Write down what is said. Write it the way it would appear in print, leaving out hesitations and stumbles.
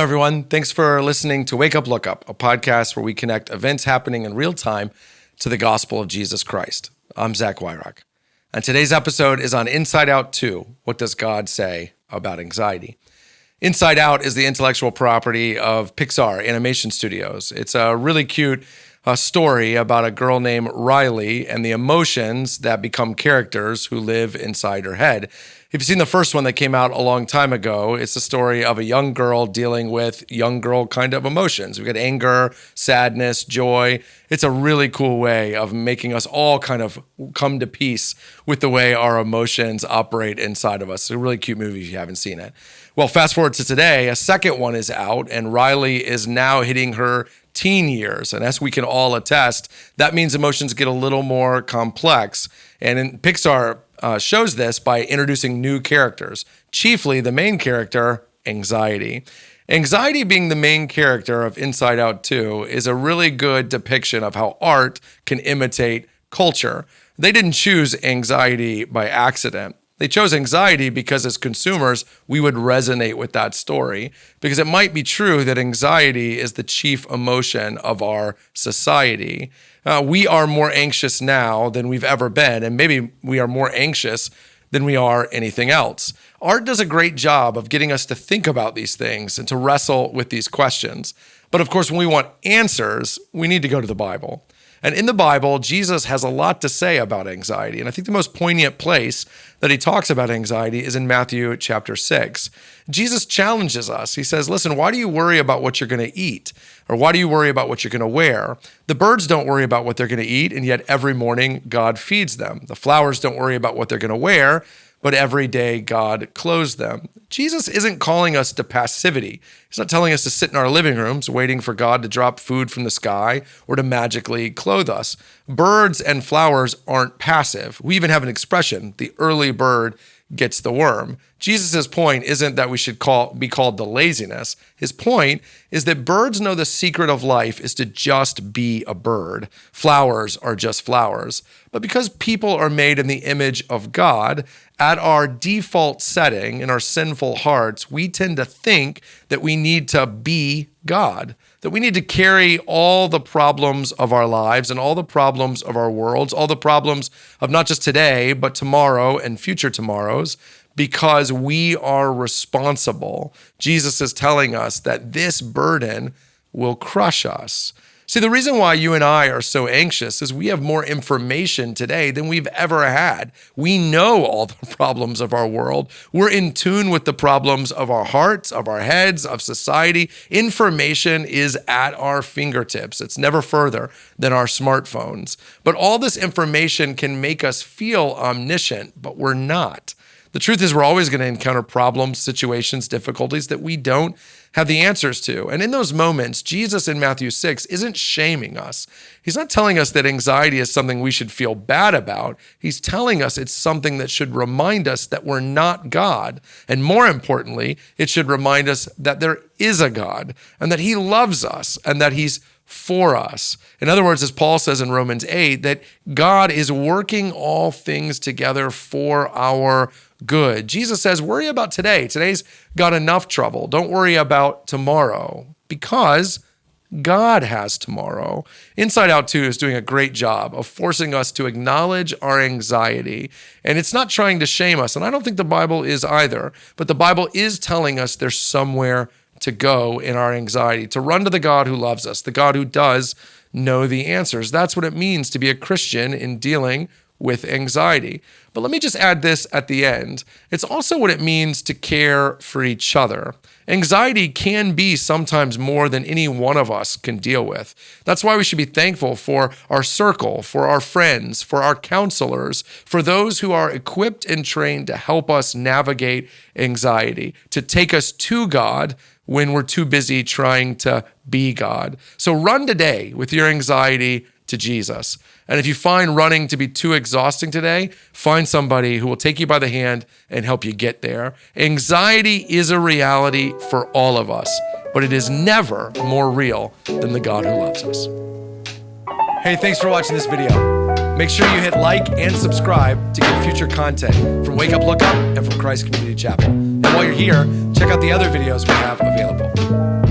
everyone. Thanks for listening to Wake Up, Look Up, a podcast where we connect events happening in real time to the gospel of Jesus Christ. I'm Zach Weihrauch. And today's episode is on Inside Out 2. What does God say about anxiety? Inside Out is the intellectual property of Pixar Animation Studios. It's a really cute story about a girl named Riley and the emotions that become characters who live inside her head. If you've seen the first one that came out a long time ago, it's the story of a young girl dealing with young girl kind of emotions. We got anger, sadness, joy. It's a really cool way of making us all kind of come to peace with the way our emotions operate inside of us. It's a really cute movie if you haven't seen it. Well, fast forward to today, a second one is out, and Riley is now hitting her teen years. And as we can all attest, that means emotions get a little more complex. And in Pixar shows this by introducing new characters, chiefly the main character, anxiety. Anxiety being the main character of Inside Out 2 is a really good depiction of how art can imitate culture. They didn't choose anxiety by accident. They chose anxiety because as consumers, we would resonate with that story because it might be true that anxiety is the chief emotion of our society. We are more anxious now than we've ever been, and maybe we are more anxious than we are anything else. Art does a great job of getting us to think about these things and to wrestle with these questions. But of course, when we want answers, we need to go to the Bible. And in the Bible, Jesus has a lot to say about anxiety. And I think the most poignant place that he talks about anxiety is in Matthew chapter 6. Jesus challenges us. He says, listen, why do you worry about what you're going to eat? Or why do you worry about what you're going to wear? The birds don't worry about what they're going to eat, and yet every morning God feeds them. The flowers don't worry about what they're going to wear, but every day God clothes them. Jesus isn't calling us to passivity. He's not telling us to sit in our living rooms waiting for God to drop food from the sky or to magically clothe us. Birds and flowers aren't passive. We even have an expression, the early bird gets the worm. Jesus' point isn't that we should be called to laziness. His point is that birds know the secret of life is to just be a bird. Flowers are just flowers. But because people are made in the image of God, at our default setting in our sinful hearts, we tend to think that we need to be God, that we need to carry all the problems of our lives and all the problems of our worlds, all the problems of not just today, but tomorrow and future tomorrows, because we are responsible. Jesus is telling us that this burden will crush us. See, the reason why you and I are so anxious is we have more information today than we've ever had. We know all the problems of our world. We're in tune with the problems of our hearts, of our heads, of society. Information is at our fingertips. It's never further than our smartphones. But all this information can make us feel omniscient, but we're not. The truth is we're always going to encounter problems, situations, difficulties that we don't have the answers to. And in those moments, Jesus in Matthew 6 isn't shaming us. He's not telling us that anxiety is something we should feel bad about. He's telling us it's something that should remind us that we're not God. And more importantly, it should remind us that there is a God and that he loves us and that he's for us. In other words, as Paul says in Romans 8, that God is working all things together for our good. Jesus says, worry about today. Today's got enough trouble. Don't worry about tomorrow because God has tomorrow. Inside Out 2 is doing a great job of forcing us to acknowledge our anxiety. And it's not trying to shame us. And I don't think the Bible is either. But the Bible is telling us there's somewhere to go in our anxiety, to run to the God who loves us, the God who does know the answers. That's what it means to be a Christian in dealing with anxiety. But let me just add this at the end. It's also what it means to care for each other. Anxiety can be sometimes more than any one of us can deal with. That's why we should be thankful for our circle, for our friends, for our counselors, for those who are equipped and trained to help us navigate anxiety, to take us to God when we're too busy trying to be God. So run today with your anxiety to Jesus. And if you find running to be too exhausting today, find somebody who will take you by the hand and help you get there. Anxiety is a reality for all of us, but it is never more real than the God who loves us. Hey, thanks for watching this video. Make sure you hit like and subscribe to get future content from Wake Up, Look Up and from Christ Community Chapel. And while you're here, check check out the other videos we have available.